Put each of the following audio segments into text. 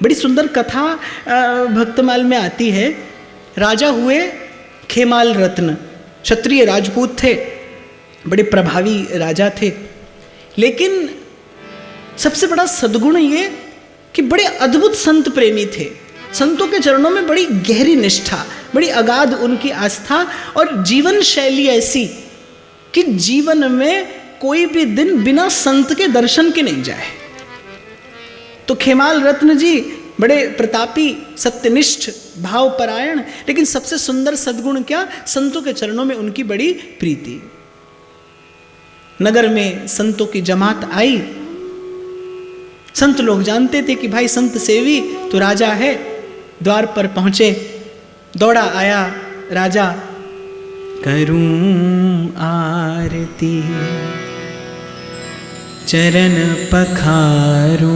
बड़ी सुंदर कथा भक्तमाल में आती है। राजा हुए खेमाल रत्न, क्षत्रिय राजपूत थे, बड़े प्रभावी राजा थे। लेकिन सबसे बड़ा सद्गुण ये कि बड़े अद्भुत संत प्रेमी थे। संतों के चरणों में बड़ी गहरी निष्ठा, बड़ी अगाध उनकी आस्था और जीवन शैली ऐसी कि जीवन में कोई भी दिन बिना संत के दर्शन के नहीं जाए। तो खेमाल रत्न जी बड़े प्रतापी, सत्यनिष्ठ, भावपरायण, लेकिन सबसे सुंदर सद्गुण क्या, संतों के चरणों में उनकी बड़ी प्रीति। नगर में संतों की जमात आई। संत लोग जानते थे कि भाई संत सेवी तो राजा है। द्वार पर पहुंचे, दौड़ा आया राजा, करूं आरती चरण पखारूं,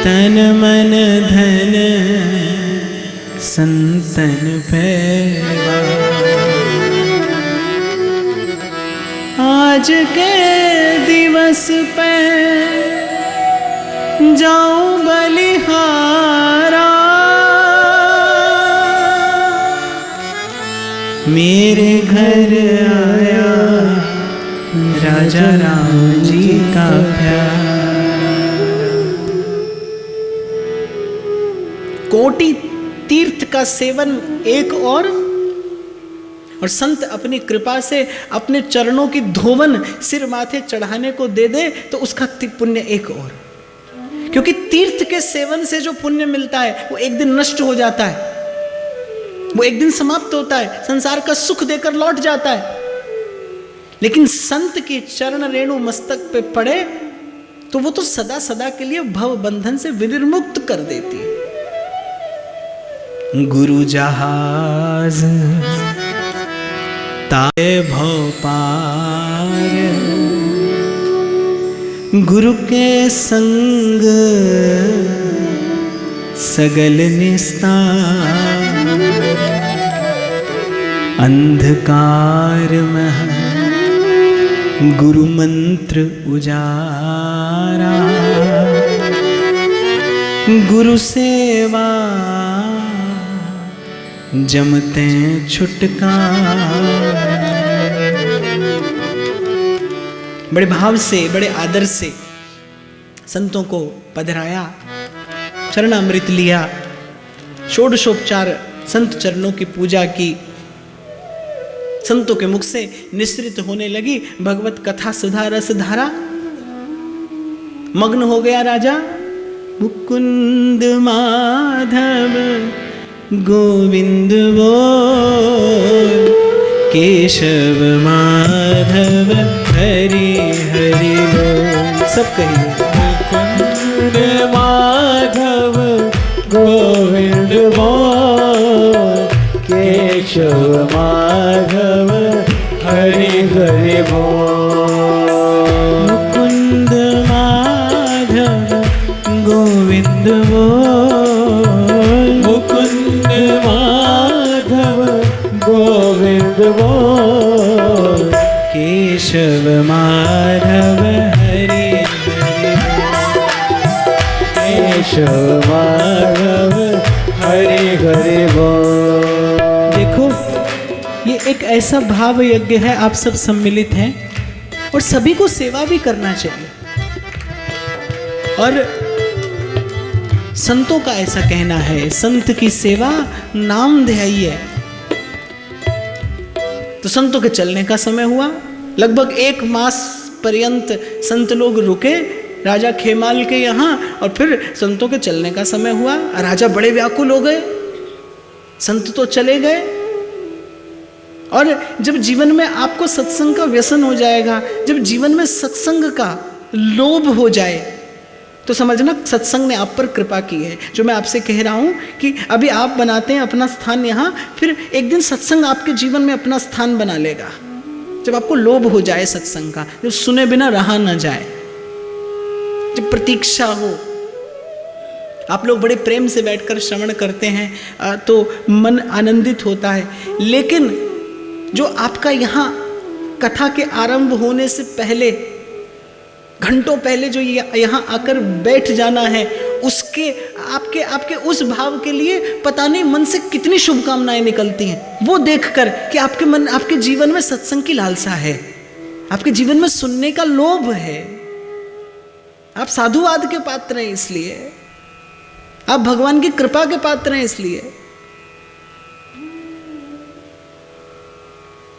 तन मन धन संतन पैवा, आज के दिवस पे जाऊं बलिहारा, मेरे घर आया राजा राम जी का प्यार। कोटि तीर्थ का सेवन एक और संत अपनी कृपा से अपने चरणों की धोवन सिर माथे चढ़ाने को दे दे तो उसका पुण्य एक और। क्योंकि तीर्थ के सेवन से जो पुण्य मिलता है वो एक दिन नष्ट हो जाता है, वो एक दिन समाप्त होता है, संसार का सुख देकर लौट जाता है। लेकिन संत की चरण रेणु मस्तक पे पड़े तो वो तो सदा सदा के लिए भव बंधन से विनिर्मुक्त कर देती है। गुरु जहाज ताए भव पार, गुरु के संग सगल निस्तार, अंधकार में गुरु मंत्र उजारा, गुरु सेवा जमते छुटकारा। बड़े भाव से, बड़े आदर से संतों को पधराया, चरणामृत लिया, षोडशोपचार संत चरणों की पूजा की। संतों के मुख से निसृत होने लगी भगवत कथा सुधा रस धारा। मग्न हो गया राजा। मुकुंद माधव गोविंद बोल, केशव माधव हरि हरि बोल। सब कहिए। मुकुंद माधव गोविंद बोल, केशव माधव हरि हरि बोल। मुकुंद माधव गोविंद बोल, मुकुंद माधव गोविंद बोल, केशव माधव हरि हरि बोल, केशव माधव हरि हरि बोल। देखो, ये एक ऐसा भाव यज्ञ है, आप सब सम्मिलित हैं और सभी को सेवा भी करना चाहिए। और संतों का ऐसा कहना है, संत की सेवा नामधेयी है। तो संतों के चलने का समय हुआ। लगभग 1 मास पर्यंत संत लोग रुके राजा खेमाल के यहाँ, और फिर संतों के चलने का समय हुआ। राजा बड़े व्याकुल हो गए, संत तो चले गए। और जब जीवन में आपको सत्संग का व्यसन हो जाएगा, जब जीवन में सत्संग का लोभ हो जाए, तो समझना सत्संग ने आप पर कृपा की है। जो मैं आपसे कह रहा हूँ कि अभी आप बनाते हैं अपना स्थान यहाँ, फिर एक दिन सत्संग आपके जीवन में अपना स्थान बना लेगा। जब आपको लोभ हो जाए सत्संग का, जब सुने बिना रहा न जाए, जब प्रतीक्षा हो, आप लोग बड़े प्रेम से बैठकर श्रवण करते हैं तो मन आनंदित होता है। लेकिन जो आपका यहाँ कथा के आरंभ होने से पहले घंटों पहले जो यहाँ आकर बैठ जाना है, उसके आपके उस भाव के लिए पता नहीं मन से कितनी शुभकामनाएं निकलती हैं। वो देखकर कि आपके जीवन में सत्संग की लालसा है, आपके जीवन में सुनने का लोभ है, आप साधुवाद के पात्र हैं, इसलिए आप भगवान की कृपा के पात्र हैं। इसलिए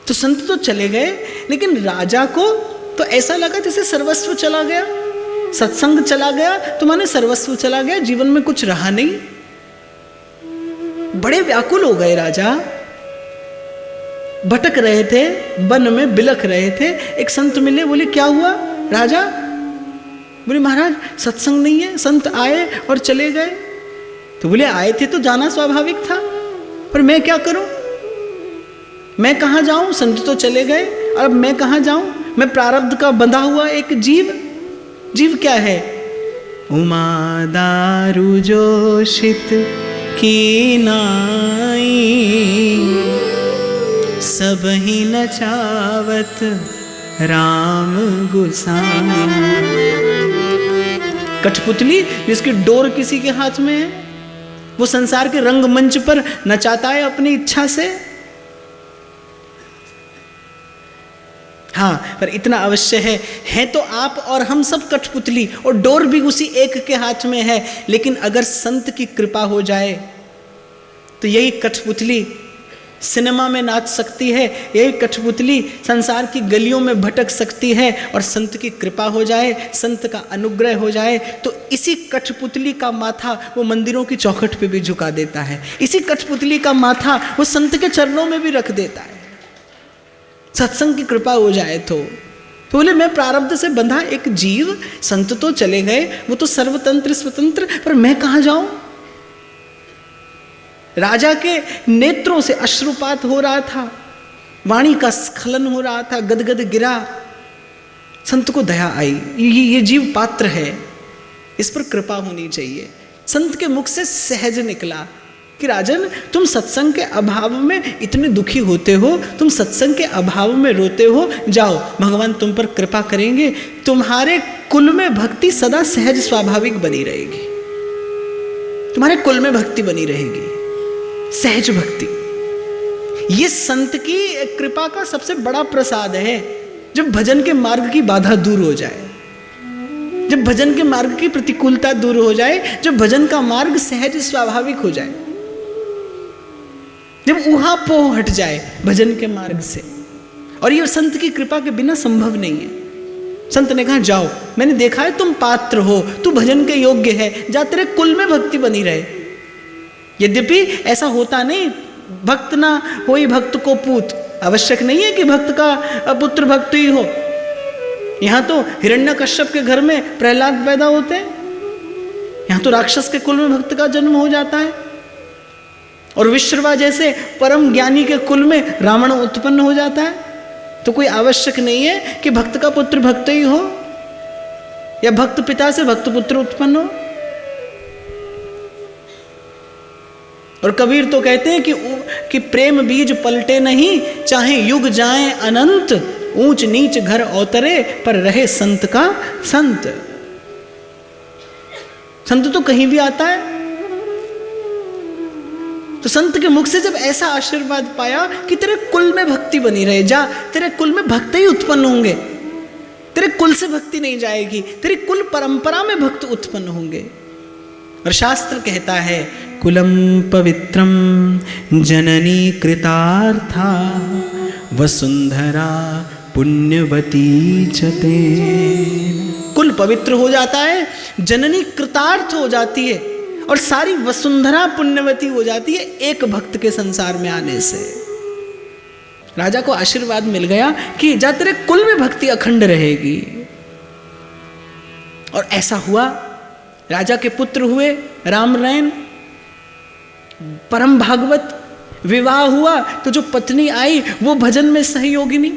तो संत तो चले गए, लेकिन राजा को तो ऐसा लगा जैसे सर्वस्व चला गया, सत्संग चला गया, तो माने सर्वस्व चला गया, जीवन में कुछ रहा नहीं। बड़े व्याकुल हो गए राजा, भटक रहे थे, वन में बिलख रहे थे। एक संत मिले, बोले क्या हुआ राजा? बोले महाराज सत्संग नहीं है। संत आए और चले गए। तो बोले आए थे तो जाना स्वाभाविक था, पर मैं क्या करूं, मैं कहां जाऊं? संत तो चले गए, अब मैं कहां जाऊं? मैं प्रारब्ध का बंधा हुआ एक जीव क्या है? उमा दारू जोशित की नाई, सब ही नचावत राम गुसाई। कठपुतली जिसकी डोर किसी के हाथ में है, वो संसार के रंगमंच पर नचाता है अपनी इच्छा से। हाँ, पर इतना अवश्य है तो आप और हम सब कठपुतली, और डोर भी उसी एक के हाथ में है। लेकिन अगर संत की कृपा हो जाए तो यही कठपुतली सिनेमा में नाच सकती है, यही कठपुतली संसार की गलियों में भटक सकती है। और संत की कृपा हो जाए, संत का अनुग्रह हो जाए, तो इसी कठपुतली का माथा वो मंदिरों की चौखट पे भी झुका देता है, इसी कठपुतली का माथा वो संत के चरणों में भी रख देता है, सत्संग की कृपा हो जाए तो बोले मैं प्रारब्ध से बंधा एक जीव, संत तो चले गए, वो तो सर्वतंत्र स्वतंत्र, पर मैं कहाँ जाऊं? राजा के नेत्रों से अश्रुपात हो रहा था, वाणी का स्खलन हो रहा था, गदगद गिरा। संत को दया आई, ये जीव पात्र है, इस पर कृपा होनी चाहिए। संत के मुख से सहज निकला कि राजन तुम सत्संग के अभाव में इतने दुखी होते हो, तुम सत्संग के अभाव में रोते हो, जाओ भगवान तुम पर कृपा करेंगे, तुम्हारे कुल में भक्ति सदा सहज स्वाभाविक बनी रहेगी, तुम्हारे कुल में भक्ति बनी रहेगी, सहज भक्ति। ये संत की कृपा का सबसे बड़ा प्रसाद है। जब भजन के मार्ग की बाधा दूर हो जाए, जब भजन के मार्ग की प्रतिकूलता दूर हो जाए, जब भजन का मार्ग सहज स्वाभाविक हो जाए, जब ऊहापोह हट जाए भजन के मार्ग से। और ये संत की कृपा के बिना संभव नहीं है। संत ने कहा जाओ, मैंने देखा है तुम पात्र हो, तू भजन के योग्य है, जा तेरे कुल में भक्ति बनी रहे। यद्यपि ऐसा होता नहीं, भक्त ना होई भक्त को पूत, आवश्यक नहीं है कि भक्त का पुत्र भक्त ही हो। यहां तो हिरण्यकश्यप के घर में प्रहलाद पैदा होते हैं, यहां तो राक्षस के कुल में भक्त का जन्म हो जाता है, और विश्रवा जैसे परम ज्ञानी के कुल में रावण उत्पन्न हो जाता है। तो कोई आवश्यक नहीं है कि भक्त का पुत्र भक्त ही हो, या भक्त पिता से भक्त पुत्र उत्पन्न हो। और कबीर तो कहते हैं कि प्रेम बीज पलटे नहीं, चाहे युग जाए अनंत, ऊंच नीच घर अवतरे, पर रहे संत का संत। संत तो कहीं भी आता है। तो संत के मुख से जब ऐसा आशीर्वाद पाया कि तेरे कुल में भक्ति बनी रहे, जा तेरे कुल में भक्त ही उत्पन्न होंगे, तेरे कुल से भक्ति नहीं जाएगी, तेरी कुल परंपरा में भक्त उत्पन्न होंगे। और शास्त्र कहता है कुलम पवित्रम जननी कृतार्था, वसुंधरा पुण्यवती चते। कुल पवित्र हो जाता है, जननी कृतार्थ हो जाती है, और सारी वसुंधरा पुण्यवती हो जाती है एक भक्त के संसार में आने से। राजा को आशीर्वाद मिल गया कि जा तेरे कुल में भक्ति अखंड रहेगी। और ऐसा हुआ, राजा के पुत्र हुए रामरैन, परम भागवत। विवाह हुआ तो जो पत्नी आई वो भजन में सहयोगिनी।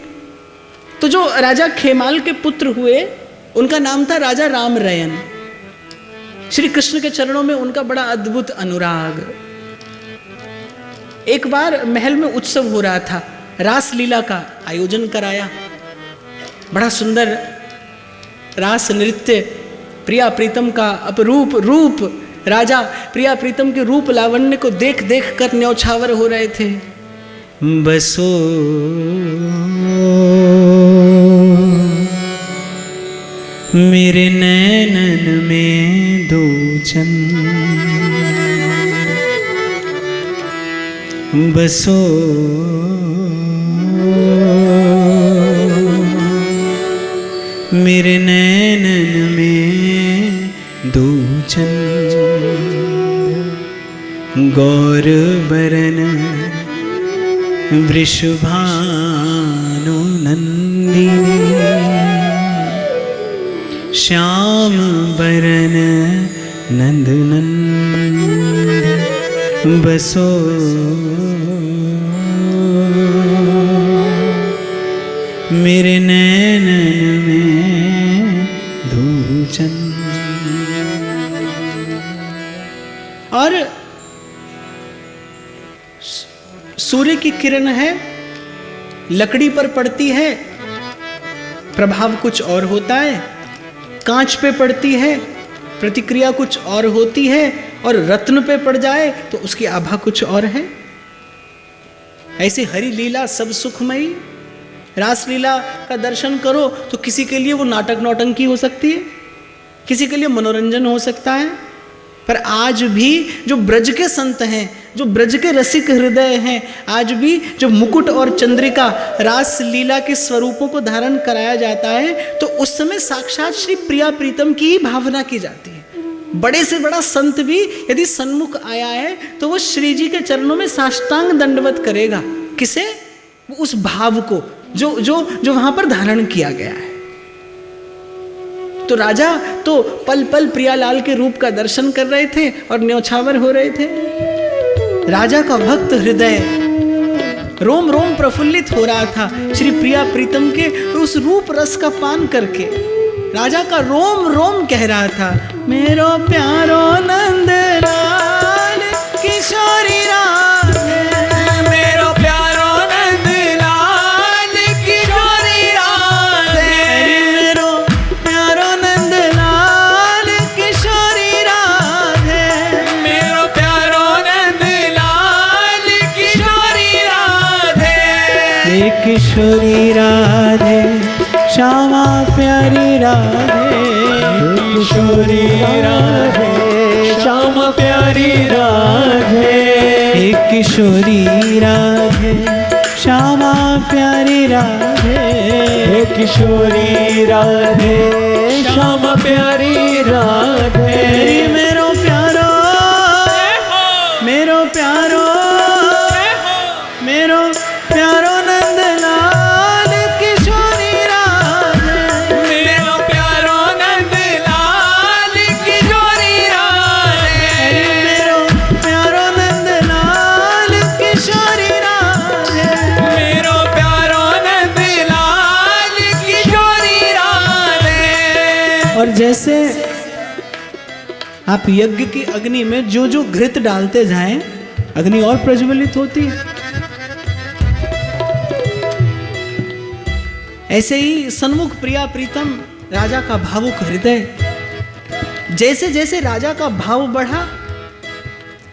तो जो राजा खेमाल के पुत्र हुए उनका नाम था राजा रामरयन। श्री कृष्ण के चरणों में उनका बड़ा अद्भुत अनुराग। एक बार महल में उत्सव हो रहा था, रास लीला का आयोजन कराया, बड़ा सुंदर रास नृत्य, प्रिया प्रीतम का अपरूप रूप। राजा प्रिया प्रीतम के रूप लावण्य को देख देख कर न्यौछावर हो रहे थे। बसो मेरे नैनन में दो चंद, बसो मेरे नैनन में दो चंद, गौर बरन वृषभानु नंदिनी, श्याम बरन नंद नंद, बसो मेरे नैनन में दो चंद। और सूर्य की किरण है, लकड़ी पर पड़ती है, प्रभाव कुछ और होता है, कांच पे पड़ती है, प्रतिक्रिया कुछ और होती है, और रत्न पे पड़ जाए तो उसकी आभा कुछ और है। ऐसे हरि लीला सब सुखमयी। रासलीला का दर्शन करो तो किसी के लिए वो नाटक नौटंकी हो सकती है, किसी के लिए मनोरंजन हो सकता है, पर आज भी जो ब्रज के संत हैं, जो ब्रज के रसिक हृदय हैं, आज भी जो मुकुट और चंद्रिका रास लीला के स्वरूपों को धारण कराया जाता है, तो उस समय साक्षात श्री प्रिया प्रीतम की ही भावना की जाती है। बड़े से बड़ा संत भी यदि सन्मुख आया है तो वो श्री जी के चरणों में साष्टांग दंडवत करेगा। किसे? उस भाव को जो जो जो वहां पर धारण किया गया है। तो राजा तो पल पल प्रियालाल के रूप का दर्शन कर रहे थे और न्यौछावर हो रहे थे। राजा का भक्त हृदय रोम रोम प्रफुल्लित हो रहा था श्री प्रिया प्रीतम के उस रूप रस का पान करके। राजा का रोम रोम कह रहा था, मेरो प्यारो नंद लाल किशोरी राधे, मेरो प्यारो नंद लाल किशोरी राधे, मेरो प्यारो नंद लाल किशोरी राधे, मेरो प्यारो नंद लाल किशोरी राधे, हे किशोरी राधे श्यामा प्यारी राधे, किशोरी राधे श्यामा प्यारी राधे, हे किशोरी राधे श्यामा प्यारी राधे, हे किशोरी राधे श्यामा प्यारी राधे, मेरो प्यारो मेरो प्यारो मेरो प्यारो नंद लाल किशोरी राधे, मेरो प्यारो नंद लाल किशोरी राधे, मेरो प्यारो नंद लाल किशोरी राधे, मेरो प्यारो नंद लाल किशोरी राधे। और जैसे आप यज्ञ की अग्नि में जो जो घृत डालते जाएं, अग्नि और प्रज्वलित होती है, ऐसे ही सन्मुख प्रिया प्रीतम राजा का भावुक हृदय। जैसे जैसे राजा का भाव बढ़ा,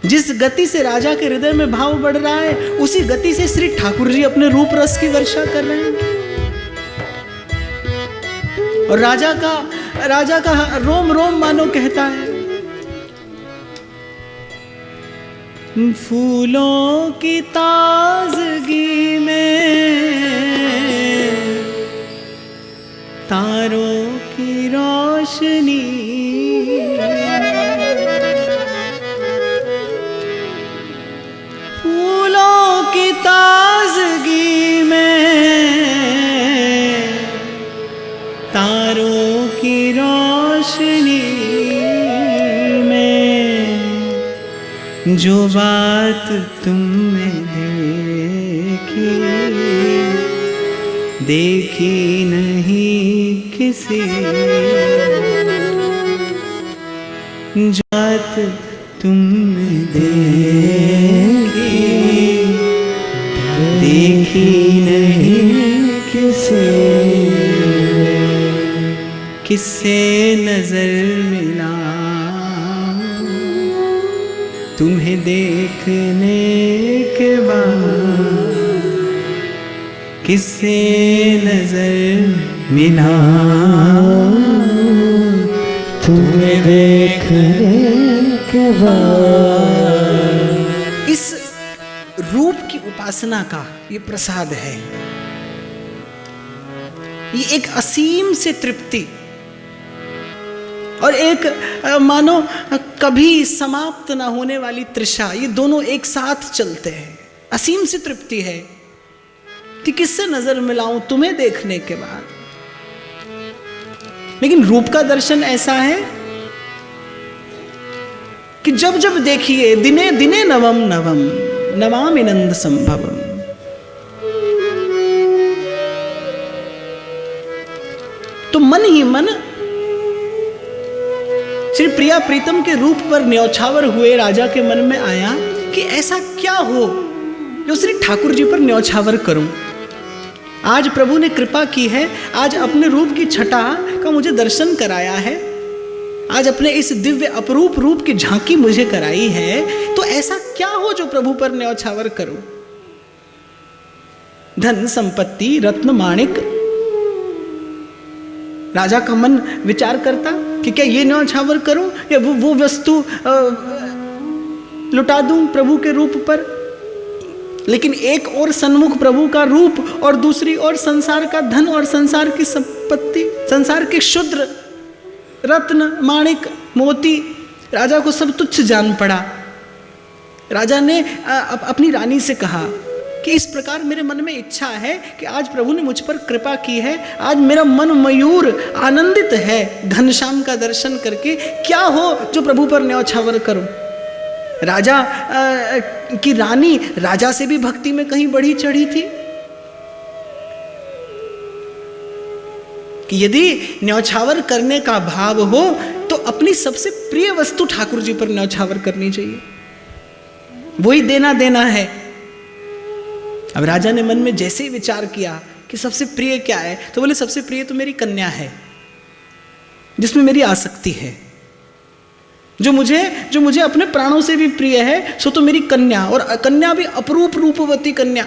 जिस गति से राजा के हृदय में भाव बढ़ रहा है, उसी गति से श्री ठाकुर जी अपने रूप रस की वर्षा कर रहे हैं। और राजा का रोम रोम मानो कहता है, फूलों की ताजगी में तारों की रोशनी, फूलों की ताजगी में तारों की रोशनी में, जो बात तुमने देखी नहीं किसी, जो बात तुमने देखी नहीं किसी, किससे नजर मिलाऊं, तुम्हें देखने के बाद किससे नजर मिलाऊं, तुम्हें देखने के बाद। इस रूप की उपासना का ये प्रसाद है, ये एक असीम से तृप्ति और एक मानो कभी समाप्त ना होने वाली तृषा, ये दोनों एक साथ चलते हैं। असीम से तृप्ति है कि किससे नजर मिलाऊं, तुम्हें देखने के बाद। लेकिन रूप का दर्शन ऐसा है कि जब जब देखिए दिने दिने नवम नवम नमामि नंद संभवम। तो मन ही मन श्री प्रिया प्रीतम के रूप पर न्यौछावर हुए राजा के मन में आया कि ऐसा क्या हो जो श्री ठाकुर जी पर न्यौछावर करूं। आज प्रभु ने कृपा की है, आज अपने रूप की छटा का मुझे दर्शन कराया है, आज अपने इस दिव्य अपरूप रूप की झांकी मुझे कराई है, तो ऐसा क्या हो जो प्रभु पर न्यौछावर करूं। धन संपत्ति रत्न माणिक, राजा का मन विचार करता कि क्या ये न्यौछावर करूं या वो वस्तु लुटा दूं प्रभु के रूप पर। लेकिन एक और सन्मुख प्रभु का रूप और दूसरी ओर संसार का धन और संसार की संपत्ति, संसार के क्षुद्र रत्न माणिक मोती, राजा को सब तुच्छ जान पड़ा। राजा ने अपनी रानी से कहा कि इस प्रकार मेरे मन में इच्छा है कि आज प्रभु ने मुझ पर कृपा की है, आज मेरा मन मयूर आनंदित है घनश्याम का दर्शन करके, क्या हो जो प्रभु पर न्यौछावर करूं। राजा की रानी राजा से भी भक्ति में कहीं बढ़ी चढ़ी थी कि यदि न्यौछावर करने का भाव हो तो अपनी सबसे प्रिय वस्तु ठाकुर जी पर न्यौछावर करनी चाहिए, वही देना देना है। अब राजा ने मन में जैसे ही विचार किया कि सबसे प्रिय क्या है, तो बोले सबसे प्रिय तो मेरी कन्या है, जिसमें मेरी आसक्ति है, जो मुझे अपने प्राणों से भी प्रिय है, सो तो मेरी कन्या, और कन्या भी अपरूप रूपवती कन्या।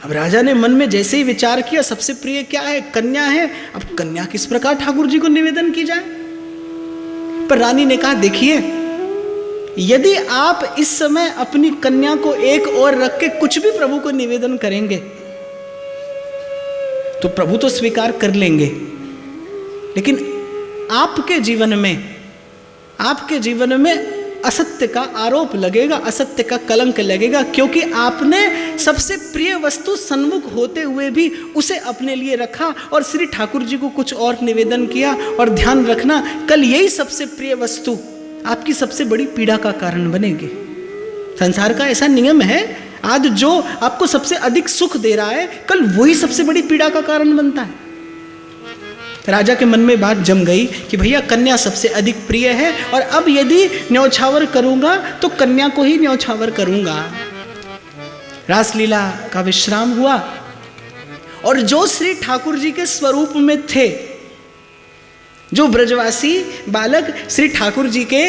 अब राजा ने मन में जैसे ही विचार किया सबसे प्रिय क्या है, कन्या है। अब कन्या किस प्रकार ठाकुर जी को निवेदन की जाए। पर रानी ने कहा देखिए, यदि आप इस समय अपनी कन्या को एक और रख के कुछ भी प्रभु को निवेदन करेंगे तो प्रभु तो स्वीकार कर लेंगे, लेकिन आपके जीवन में असत्य का आरोप लगेगा, असत्य का कलंक लगेगा, क्योंकि आपने सबसे प्रिय वस्तु सन्मुख होते हुए भी उसे अपने लिए रखा और श्री ठाकुर जी को कुछ और निवेदन किया। और ध्यान रखना, कल यही सबसे प्रिय वस्तु आपकी सबसे बड़ी पीड़ा का कारण बनेगी। संसार का ऐसा नियम है, आज जो आपको सबसे अधिक सुख दे रहा है, कल वही सबसे बड़ी पीड़ा का कारण बनता है। राजा के मन में बात जम गई कि भैया कन्या सबसे अधिक प्रिय है, और अब यदि न्यौछावर करूंगा तो कन्या को ही न्यौछावर करूंगा। रासलीला का विश्राम हुआ और जो श्री ठाकुर जी के स्वरूप में थे, जो ब्रजवासी बालक श्री ठाकुर जी के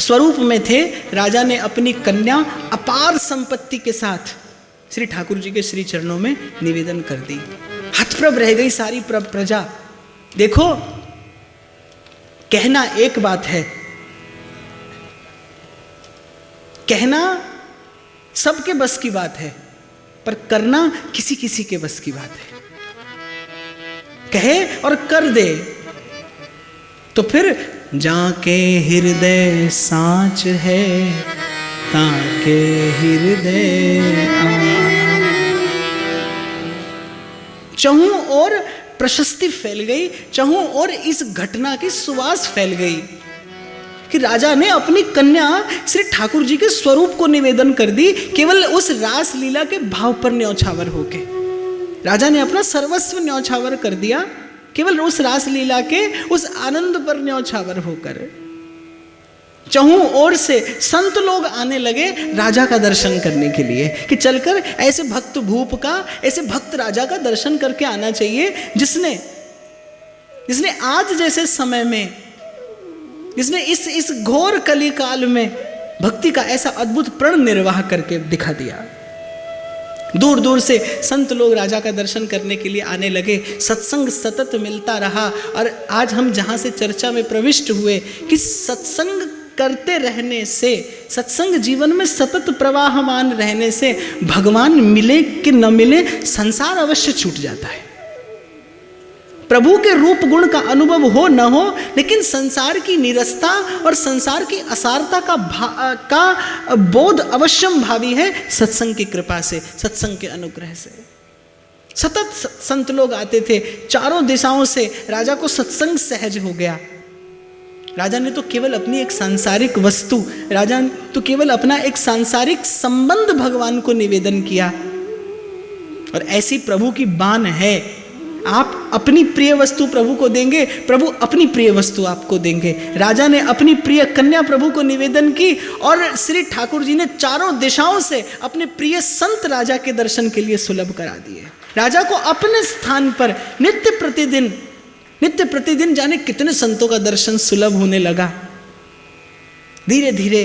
स्वरूप में थे, राजा ने अपनी कन्या अपार संपत्ति के साथ श्री ठाकुर जी के श्री चरणों में निवेदन कर दी। हतप्रभ रह गई सारी प्रजा। देखो, कहना एक बात है, कहना सबके बस की बात है, पर करना किसी किसी के बस की बात है। कहे और कर दे तो फिर जाके हृदय सांच है, ताके हृदय चहूं और प्रशस्ति फैल गई, चहूं और इस घटना की सुवास फैल गई कि राजा ने अपनी कन्या श्री ठाकुर जी के स्वरूप को निवेदन कर दी, केवल उस रास लीला के भाव पर न्यौछावर होके। राजा ने अपना सर्वस्व न्यौछावर कर दिया, केवल उस रास लीला के उस आनंद पर न्यौछावर होकर। चहुं ओर से संत लोग आने लगे राजा का दर्शन करने के लिए कि चलकर ऐसे भक्त भूप का, ऐसे भक्त राजा का दर्शन करके आना चाहिए जिसने आज जैसे समय में, जिसने इस घोर कली काल में भक्ति का ऐसा अद्भुत प्रण निर्वाह करके दिखा दिया। दूर दूर से संत लोग राजा का दर्शन करने के लिए आने लगे। सत्संग सतत मिलता रहा। और आज हम जहाँ से चर्चा में प्रविष्ट हुए कि सत्संग करते रहने से, सत्संग जीवन में सतत प्रवाहमान रहने से भगवान मिले कि न मिले, संसार अवश्य छूट जाता है। प्रभु के रूप गुण का अनुभव हो न हो, लेकिन संसार की नीरसता और संसार की असारता का बोध अवश्यम भावी है सत्संग की कृपा से, सत्संग के अनुग्रह से। सतत संत लोग आते थे चारों दिशाओं से। राजा को सत्संग सहज हो गया। राजा ने तो केवल अपनी एक सांसारिक वस्तु, राजा ने तो केवल अपना एक सांसारिक संबंध भगवान को निवेदन किया। और ऐसी प्रभु की बान है, आप अपनी प्रिय वस्तु प्रभु को देंगे, प्रभु अपनी प्रिय वस्तु आपको देंगे। राजा ने अपनी प्रिय कन्या प्रभु को निवेदन की और श्री ठाकुर जी ने चारों दिशाओं से अपने प्रिय संत राजा के दर्शन के लिए सुलभ करा दिए। राजा को अपने स्थान पर नित्य प्रतिदिन जाने कितने संतों का दर्शन सुलभ होने लगा। धीरे धीरे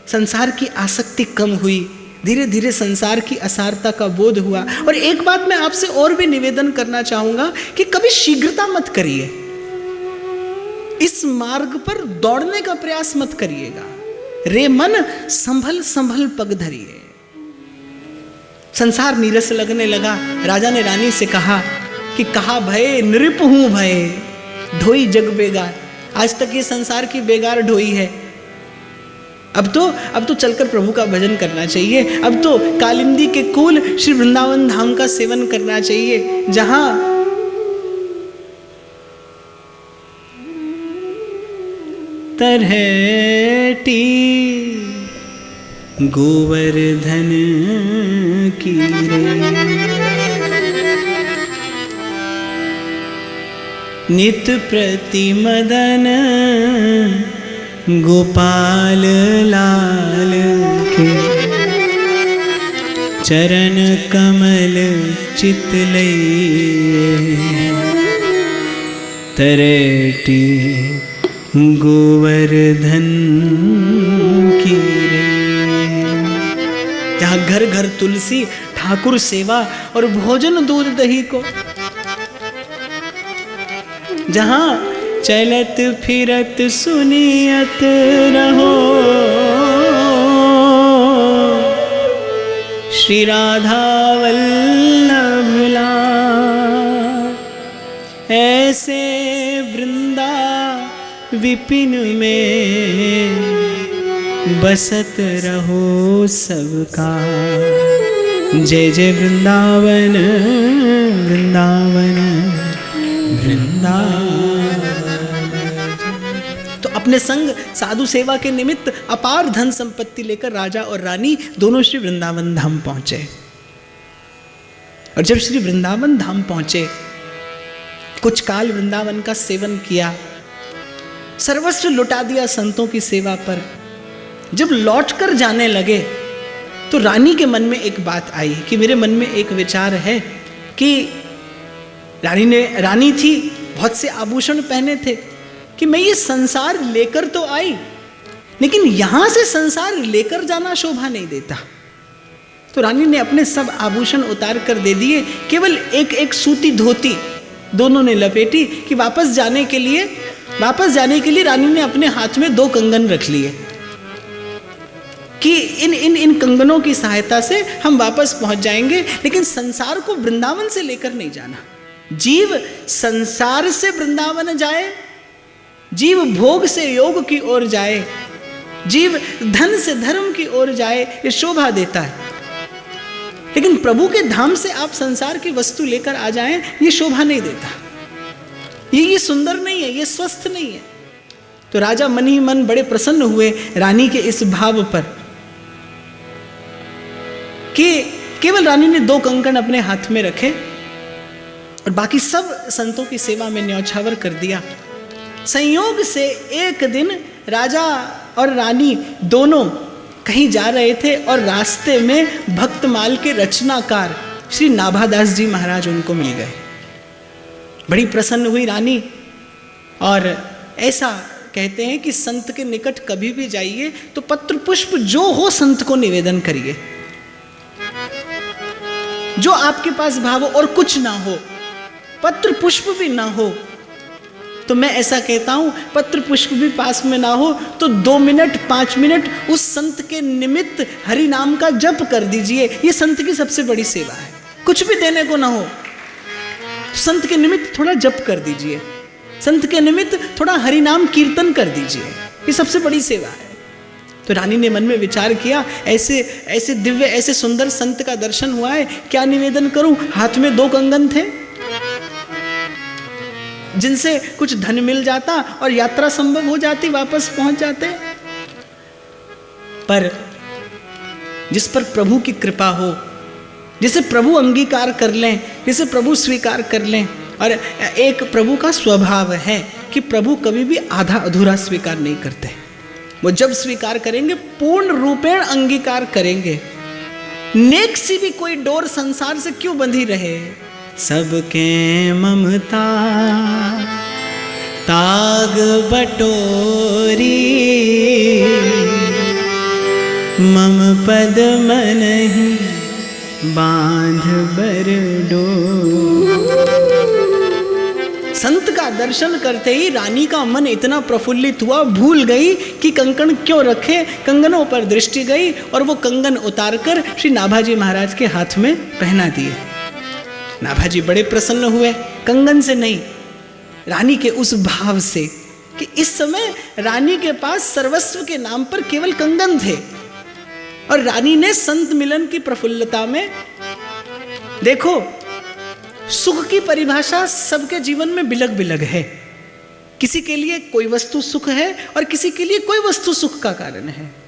संसार की आसक्ति कम हुई, धीरे धीरे संसार की असारता का बोध हुआ। और एक बात मैं आपसे और भी निवेदन करना चाहूंगा कि कभी शीघ्रता मत करिए, इस मार्ग पर दौड़ने का प्रयास मत करिएगा। रे मन संभल संभल पग धरिए। संसार नीरस लगने लगा। राजा ने रानी से कहा कि कहा भय नृप हूं भय ढोई जग बेगार। आज तक ये संसार की बेगार ढोई है। अब तो चलकर प्रभु का भजन करना चाहिए। अब तो कालिंदी के कुल श्री वृंदावन धाम का सेवन करना चाहिए, जहां तरहटी गोवर्धन की नित प्रति मदन गोपाल लाल के चरण कमल चितलई तरटी गोवर्धन की। जहाँ घर घर तुलसी, ठाकुर सेवा और भोजन दूध दही को, जहाँ चलत फिरत सुनियत रहो श्री राधा वल्लभ लाल। ऐसे वृंदा विपिन में बसत रहो सबका। जय जय वृंदावन वृंदावन वृंदावन। तो अपने संग साधु सेवा के निमित्त अपार धन संपत्ति लेकर राजा और रानी दोनों श्री वृंदावन धाम पहुंचे। और जब श्री वृंदावन धाम पहुंचे, कुछ काल वृंदावन का सेवन किया, सर्वस्व लुटा दिया संतों की सेवा पर। जब लौटकर जाने लगे तो रानी के मन में एक बात आई कि मेरे मन में एक विचार है कि रानी थी, बहुत से आभूषण पहने थे, कि मैं ये संसार लेकर तो आई, लेकिन यहां से संसार लेकर जाना शोभा नहीं देता। तो रानी ने अपने सब आभूषण उतार कर दे दिए, केवल एक सूती धोती दोनों ने लपेटी कि वापस जाने के लिए रानी ने अपने हाथ में 2 कंगन रख लिए कि इन कंगनों की सहायता से हम वापस पहुंच जाएंगे, लेकिन संसार को वृंदावन से लेकर नहीं जाना। जीव संसार से वृंदावन जाए, जीव भोग से योग की ओर जाए, जीव धन से धर्म की ओर जाए, ये शोभा देता है। लेकिन प्रभु के धाम से आप संसार की वस्तु लेकर आ जाएं, ये शोभा नहीं देता, ये सुंदर नहीं है, ये स्वस्थ नहीं है। तो राजा मन ही मन बड़े प्रसन्न हुए रानी के इस भाव पर कि केवल रानी ने 2 कंकण अपने हाथ में रखे और बाकी सब संतों की सेवा में न्यौछावर कर दिया। संयोग से एक दिन राजा और रानी दोनों कहीं जा रहे थे और रास्ते में भक्तमाल के रचनाकार श्री नाभादास जी महाराज उनको मिल गए। बड़ी प्रसन्न हुई रानी, और ऐसा कहते हैं कि संत के निकट कभी भी जाइए तो पत्र पुष्प जो हो संत को निवेदन करिए, जो आपके पास भाव हो, और कुछ ना हो, पत्र पुष्प भी ना हो तो मैं ऐसा कहता हूं पत्र पुष्प भी पास में ना हो तो 2 मिनट 5 मिनट उस संत के निमित्त हरि नाम का जप कर दीजिए। ये संत की सबसे बड़ी सेवा है। कुछ भी देने को ना हो, संत के निमित्त थोड़ा जप कर दीजिए, संत के निमित्त थोड़ा हरि नाम कीर्तन कर दीजिए, ये सबसे बड़ी सेवा है। तो रानी ने मन में विचार किया, ऐसे दिव्य ऐसे सुंदर संत का दर्शन हुआ है, क्या निवेदन करूं। हाथ में 2 कंगन थे जिनसे कुछ धन मिल जाता और यात्रा संभव हो जाती, वापस पहुंच जाते। पर जिस पर प्रभु की कृपा हो, जिसे प्रभु अंगीकार कर लें, जिसे प्रभु स्वीकार कर लें, और एक प्रभु का स्वभाव है कि प्रभु कभी भी आधा अधूरा स्वीकार नहीं करते। वो जब स्वीकार करेंगे पूर्ण रूपेण अंगीकार करेंगे। नेक सी भी कोई डोर संसार से क्यों बंधी रहे, सबके ममता ताग बटोरी, मम पद मन ही बांध बर डोर। संत का दर्शन करते ही रानी का मन इतना प्रफुल्लित हुआ, भूल गई कि कंगन क्यों रखे, कंगनों पर दृष्टि गई और वो कंगन उतारकर श्री नाभाजी महाराज के हाथ में पहना दिए। नाभाजी बड़े प्रसन्न हुए, कंगन से नहीं, रानी के उस भाव से कि इस समय रानी के पास सर्वस्व के नाम पर केवल कंगन थे, और रानी ने संत मिलन की प्रफुल्लता में, देखो सुख की परिभाषा सबके जीवन में बिलग बिलग है। किसी के लिए कोई वस्तु सुख है और किसी के लिए कोई वस्तु सुख का कारण है,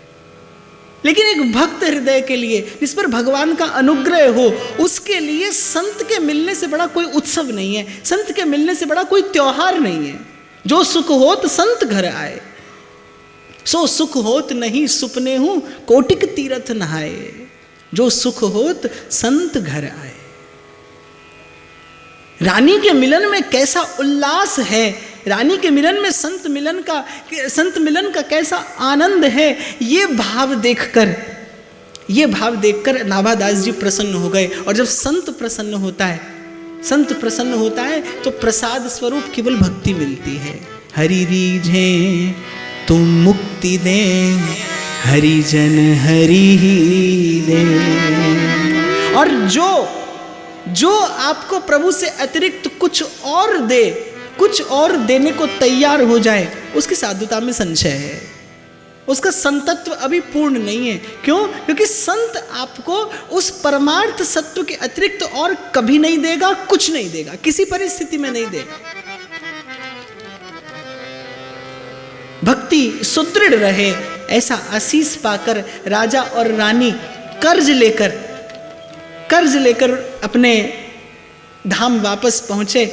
लेकिन एक भक्त हृदय के लिए जिस पर भगवान का अनुग्रह हो, उसके लिए संत के मिलने से बड़ा कोई उत्सव नहीं है, संत के मिलने से बड़ा कोई त्योहार नहीं है। जो सुख होत संत घर आए, सो सुख होत नहीं सुपने हूं कोटिक तीरथ नहाए। जो सुख होत संत घर आए। रानी के मिलन में कैसा उल्लास है, रानी के मिलन में संत मिलन का कैसा आनंद है, ये भाव देखकर नाभादास जी प्रसन्न हो गए। और जब संत प्रसन्न होता है तो प्रसाद स्वरूप केवल भक्ति मिलती है। हरि रीझे तुम मुक्ति दे, हरिजन हरि ही दे। और जो आपको प्रभु से अतिरिक्त कुछ और देने को तैयार हो जाए, उसकी साधुता में संशय है, उसका संतत्व अभी पूर्ण नहीं है। क्यों? क्योंकि संत आपको उस परमार्थ सत्व के अतिरिक्त और कभी नहीं देगा, कुछ नहीं देगा, किसी परिस्थिति में नहीं देगा। भक्ति सुदृढ़ रहे, ऐसा आशीष पाकर राजा और रानी कर्ज लेकर अपने धाम वापस पहुंचे।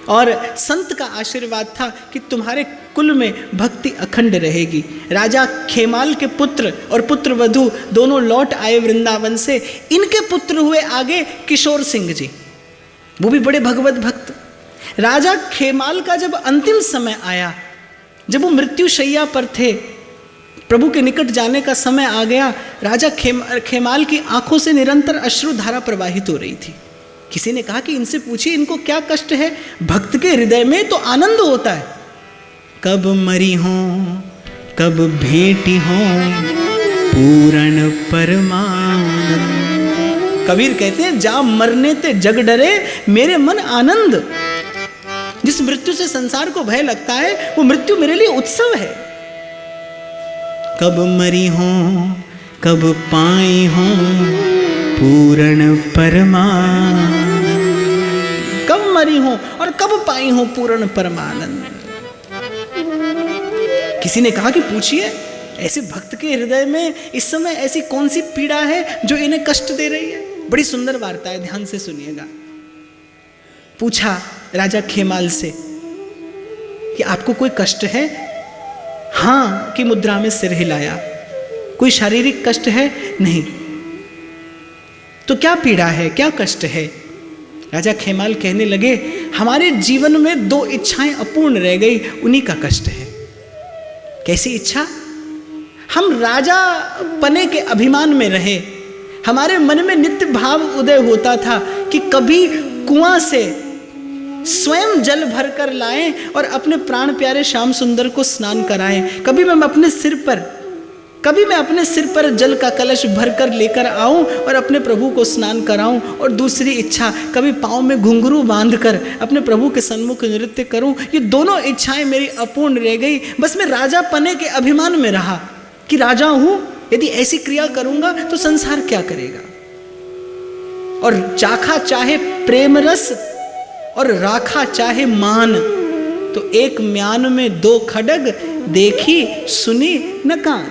और संत का आशीर्वाद था कि तुम्हारे कुल में भक्ति अखंड रहेगी। राजा खेमाल के पुत्र और पुत्र वधू दोनों लौट आए वृंदावन से। इनके पुत्र हुए आगे किशोर सिंह जी, वो भी बड़े भगवत भक्त। राजा खेमाल का जब अंतिम समय आया, जब वो मृत्युशैया पर थे, प्रभु के निकट जाने का समय आ गया, राजा खेमाल की आंखों से निरंतर अश्रुधारा प्रवाहित हो रही थी। किसी ने कहा कि इनसे पूछिए इनको क्या कष्ट है। भक्त के हृदय में तो आनंद होता है। कब मरी हो कब भेटी हो पूर्ण परमानंद। कबीर कहते हैं जा मरने ते जग डरे मेरे मन आनंद। जिस मृत्यु से संसार को भय लगता है, वो मृत्यु मेरे लिए उत्सव है। कब मरी हो कब पाई हो पूर्ण परमानंद। कब मरी हो और कब पाई हो पूर्ण परमानंद। किसी ने कहा कि पूछिए ऐसे भक्त के हृदय में इस समय ऐसी कौन सी पीड़ा है जो इन्हें कष्ट दे रही है। बड़ी सुंदर वार्ता है, ध्यान से सुनिएगा। पूछा राजा खेमाल से कि आपको कोई कष्ट है। हाँ की मुद्रा में सिर हिलाया। कोई शारीरिक कष्ट है? नहीं। तो क्या पीड़ा है, क्या कष्ट है? राजा खेमाल कहने लगे, हमारे जीवन में 2 इच्छाएं अपूर्ण रह गई, उन्हीं का कष्ट है। कैसी इच्छा? हम राजा पने के अभिमान में रहे। हमारे मन में नित्य भाव उदय होता था कि कभी कुआं से स्वयं जल भर कर लाएं और अपने प्राण प्यारे श्याम सुंदर को स्नान कराएं। कभी मैं अपने सिर पर जल का कलश भर कर लेकर आऊं और अपने प्रभु को स्नान कराऊं। और दूसरी इच्छा, कभी पाँव में घुंघरू बांधकर अपने प्रभु के सन्मुख नृत्य करूं। ये दोनों इच्छाएं मेरी अपूर्ण रह गई। बस मैं राजा पने के अभिमान में रहा कि राजा हूं, यदि ऐसी क्रिया करूंगा तो संसार क्या करेगा। और चाखा चाहे प्रेम रस और राखा चाहे मान, तो एक म्यान में 2 खड्ग, देखी सुनी न कान।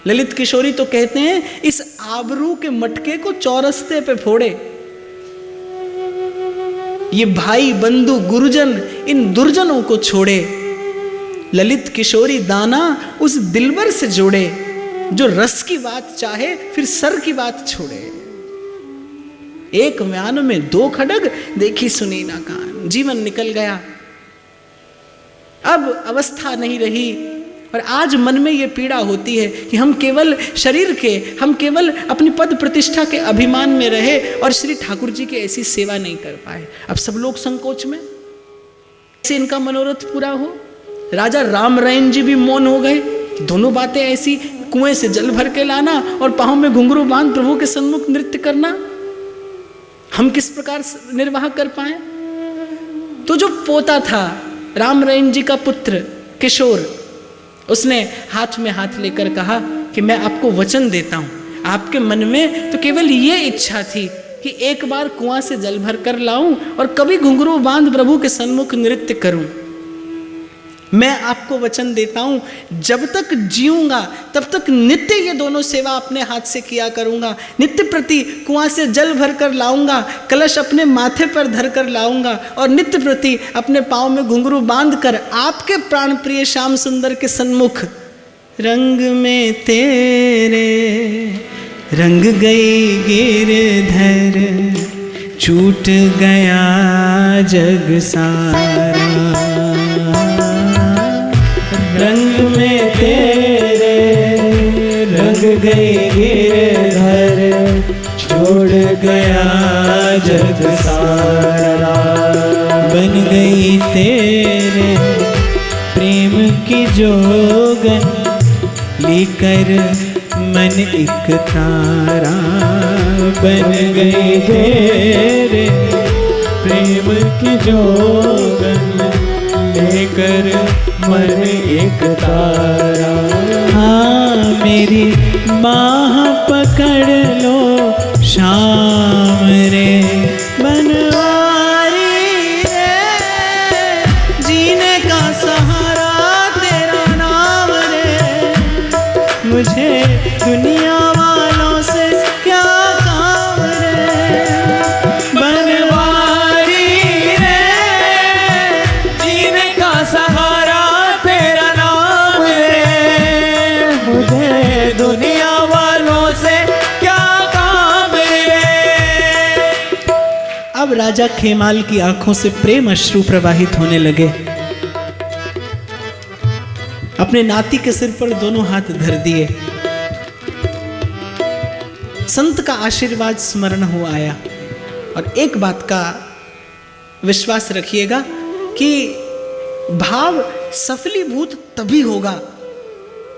ललित किशोरी तो कहते हैं, इस आबरू के मटके को चौरस्ते पे फोड़े। ये भाई बंधु गुरुजन इन दुर्जनों को छोड़े। ललित किशोरी दाना उस दिलबर से जोड़े, जो रस की बात चाहे फिर सर की बात छोड़े। एक म्यान में 2 खड्ग, देखी सुनी ना कान। जीवन निकल गया, अब अवस्था नहीं रही। और आज मन में ये पीड़ा होती है कि हम केवल शरीर के, हम केवल अपनी पद प्रतिष्ठा के अभिमान में रहे और श्री ठाकुर जी की ऐसी सेवा नहीं कर पाए। अब सब लोग संकोच में, कैसे इनका मनोरथ पूरा हो। राजा रामरायन जी भी मौन हो गए। दोनों बातें ऐसी, कुएं से जल भर के लाना और पाँव में घुंघरू बांध प्रभु के सन्मुख नृत्य करना, हम किस प्रकार निर्वाह कर पाए। तो जो पोता था रामरायन जी का पुत्र किशोर, उसने हाथ में हाथ लेकर कहा कि मैं आपको वचन देता हूं, आपके मन में तो केवल ये इच्छा थी कि एक बार कुआं से जल भर कर लाऊं और कभी घुंघरू बांध प्रभु के सन्मुख नृत्य करूं। मैं आपको वचन देता हूं, जब तक जीऊंगा तब तक नित्य ये दोनों सेवा अपने हाथ से किया करूंगा। नित्य प्रति कुआं से जल भर कर लाऊंगा, कलश अपने माथे पर धर कर लाऊंगा और नित्य प्रति अपने पाँव में घुंघरू बांध कर आपके प्राण प्रिय श्याम सुंदर के सन्मुख, रंग में तेरे रंग गई गिरधर, छूट गया जग सारा। रंग में तेरे रंग गई गिरधर, छोड़ गया जग सारा। बन गई तेरे प्रेम की जोगन, लेकर मन एक तारा। बन गई तेरे प्रेम की जोगन, लेकर मन एक तारा। हाँ मेरी बाह पकड़ लो श्याम रे बनवारी रे, जीने का सहारा तेरा नाम रे। मुझे दुनिया वालों से क्या काम रे, बनवारी रे, जीने का सहारा तेरा नाम रे। मुझे दुनिया वालों से क्या काम रे। अब राजा खेमाल की आंखों से प्रेम अश्रु प्रवाहित होने लगे। अपने नाती के सिर पर दोनों हाथ धर दिए। संत का आशीर्वाद स्मरण हो आया। और एक बात का विश्वास रखिएगा कि भाव सफलीभूत तभी होगा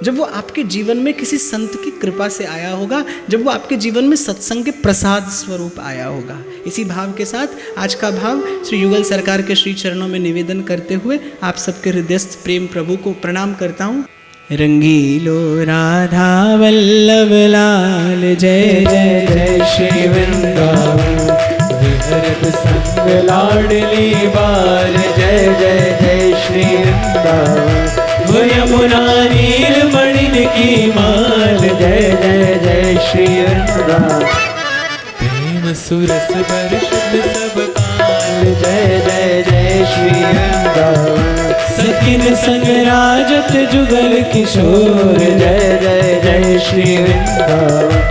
जब वो आपके जीवन में किसी संत की कृपा से आया होगा, जब वो आपके जीवन में सत्संग के प्रसाद स्वरूप आया होगा। इसी भाव के साथ आज का भाव श्री युगल सरकार के श्री चरणों में निवेदन करते हुए आप सबके हृदयस्थ प्रेम प्रभु को प्रणाम करता हूँ। रंगीलो राधा वल्लभ लाल, जय जय जय श्री वृंदावन। हरद संग लाडली बाल, जय जय जय श्री वृंदावन। यमुना नीलमणि की माल, जय जय जय श्री वृंदावन। प्रेम सुरस बरसत सब काल, जय जय जय श्री वृंदावन। सखिन संग राजत जुगल किशोर, जय जय जय श्री वृंदावन।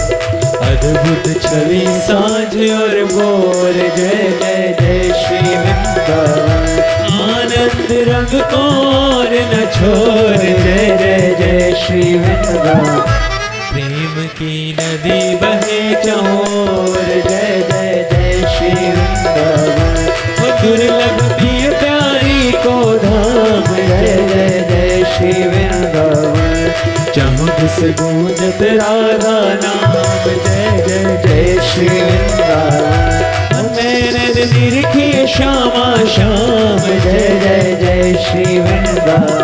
अद्भुत छवि साँझ और भोर, जय जय जय श्री वृंदावन। आनंद रंग और न छोर, जय जय जय श्री वृंदावन। प्रेम की नदी बहे चहोर, जय जय जय श्री वृंदावन। दुर्लभ प्रिय प्यारी को धाम, जय जय जय श्री वृंदावन। चहुँ से गूंजत राधा नाम, जय जय जय श्री वृंदावन। मेरे निरखी श्यामा श्याम, जय जय जय श्री वृंदावन।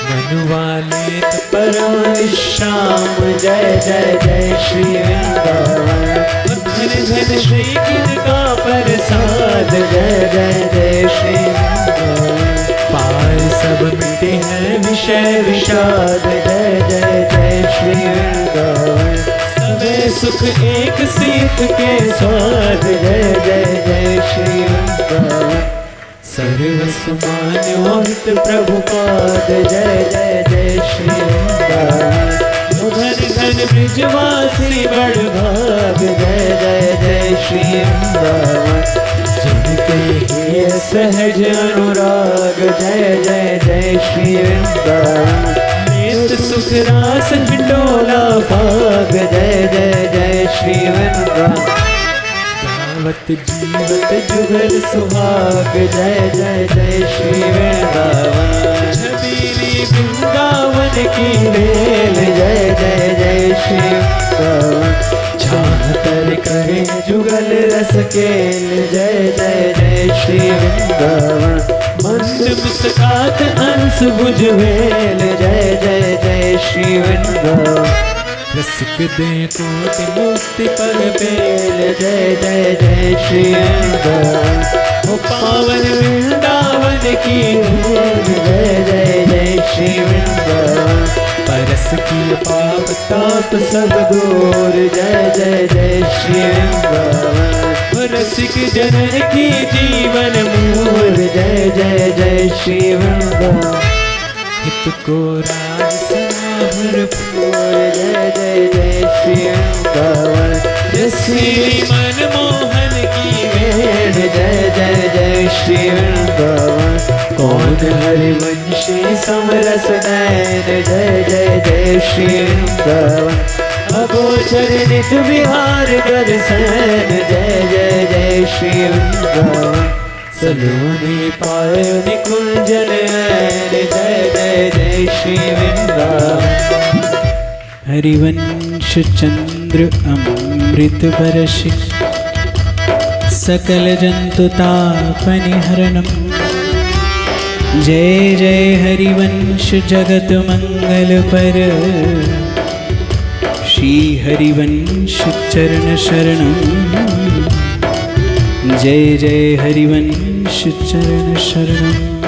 मनुवाले परम श्याम, जय जय जय श्री वृंदावन। धन धन श्री का प्रसाद, जय जय जय श्री वृंदावन। पार सब मिटे हैं विषय विषाद, जय जय जय श्री वृंदावन। सबे सुख एक सीख के स्वाद, जय जय जय श्री वृंदावन। सर्वस्व मान्योहित प्रभुपाद, जय जय जय श्री वृंदावन। घन घन ब्रिजवासी बड़भाग, जय जय जय श्री वृंदावन। जिनके हिय सहज अनुराग, जय जय जय श्री वृंदावन। नित सुख रास हिंडोला पाग, जय जय जय श्री वृंदावन। गावत जीवत जुगल सुहाग, जय जय जय श्री वृंदावन। छबीली वृंदावन की बेल, जय जय जय श्री वृंदावन। छातर करे जुगल रस केल, जय जय जय श्री वृंदावन। मंद मुस्कात अंश भुजवेल, जय जय जय श्री वृंदावन। रसिक दे कोटि मुक्ति पद बेल, जय जय जय श्री वृंदावन। ओ पावन वृंदावन की धूल, जय जय जय श्री वृंदावन। परस की पाप ताप सब दूर, जय जय जय श्री वृंदावन। रसिक जनन की जीवन मूल, जय जय जय श्री वृंदावन। हित को राज सना भरपूर, जय जय जय श्री वृंदावन। श्री मनमोहन की वेद, जय जय जय श्री वृंदावन। कौन हरिवंशी समरस नैन, जय जय जय श्री वृंदावन। अगोचर नित विहार कर सैन, जय जय जय श्री वृंदावन। सलोनी पाए निकुंजन ऐन, जय जय जय श्री वृंदावन। हरिवंश चंद्र अमृत बरषि, सकल जंतु तापनिहरणम्। जय जय हरिवंश जगत मंगल पर, श्री हरिवंश चरण शरणम्। जय जय हरिवंश चरण शरणम्।